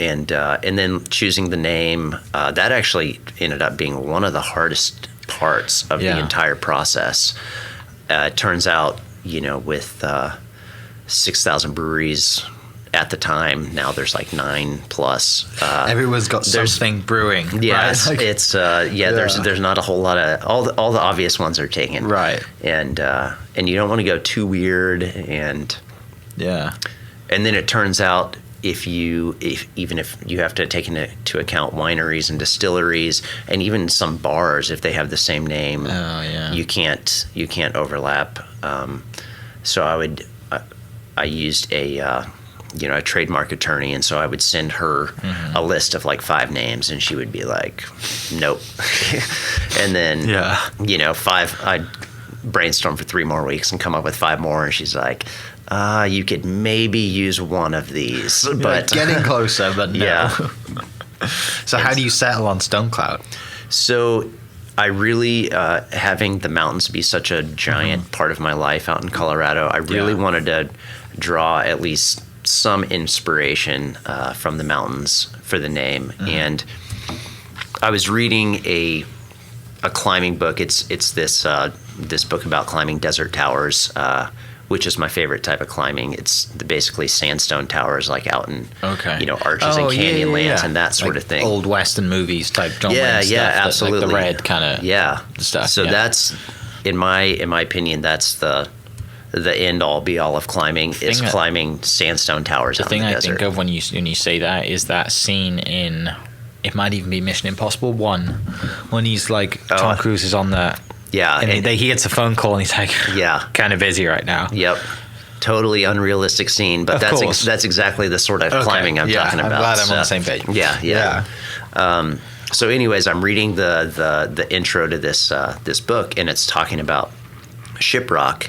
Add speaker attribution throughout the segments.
Speaker 1: and then choosing the name, that actually ended up being one of the hardest parts of the entire process. It turns out, with 6,000 breweries at the time, now there's like 9+.
Speaker 2: Everyone's got something brewing.
Speaker 1: Yeah,
Speaker 2: right?
Speaker 1: it's there's not a whole lot of all the obvious ones are taken.
Speaker 2: Right.
Speaker 1: And you don't want to go too weird, and then it turns out even if you have to take into account wineries and distilleries and even some bars, if they have the same name, you can't overlap. So I used a trademark attorney, and so I would send her a list of like 5 names, and she would be like, nope. And then I'd brainstorm for 3 more weeks and come up with 5 more, and she's like, you could maybe use one of these, but
Speaker 2: getting closer, but no.
Speaker 1: Yeah.
Speaker 2: So how do you settle on Stonecloud?
Speaker 1: So I really, having the mountains be such a giant part of my life out in Colorado, I really wanted to draw at least some inspiration from the mountains for the name. And I was reading a climbing book. It's this book about climbing desert towers, which is my favorite type of climbing. It's basically sandstone towers, like out in arches and canyonlands and that sort of thing.
Speaker 2: Old Western movies type John Wayne stuff.
Speaker 1: Absolutely.
Speaker 2: Like the red kind of stuff.
Speaker 1: So that's, in my opinion, that's the end all be all of climbing, is climbing sandstone towers out in the desert.
Speaker 2: The thing I think of when you say that is that scene in, it might even be Mission Impossible 1, when he's like, Tom Cruise is on the...
Speaker 1: Yeah.
Speaker 2: And he gets a phone call and he's like, kind of busy right now.
Speaker 1: Yep. Totally unrealistic scene, but that's exactly the sort of climbing I'm talking about.
Speaker 2: I'm glad I'm on the same page.
Speaker 1: Yeah. So anyways, I'm reading the intro to this book, and it's talking about Shiprock,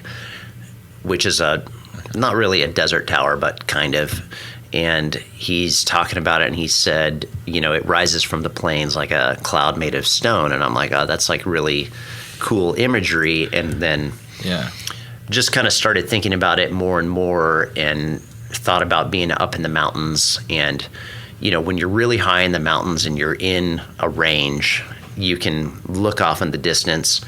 Speaker 1: which is not really a desert tower, but kind of. And he's talking about it, and he said, it rises from the plains like a cloud made of stone. And I'm like, oh, that's like really cool imagery. And then just kind of started thinking about it more and more, and thought about being up in the mountains. And when you're really high in the mountains and you're in a range, you can look off in the distance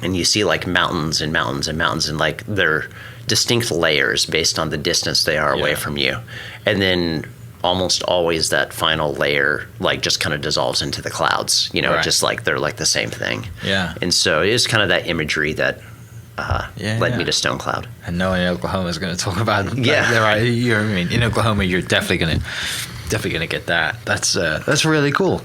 Speaker 1: and you see like mountains and mountains and mountains, and like they're distinct layers based on the distance they are away from you. And then almost always that final layer like just kind of dissolves into the clouds, just like they're like the same thing. Yeah. And so it is kind of that imagery that led me to Stonecloud.
Speaker 2: And no one in Oklahoma is going to talk about that. Right. In Oklahoma, you're definitely going to get that. That's really cool.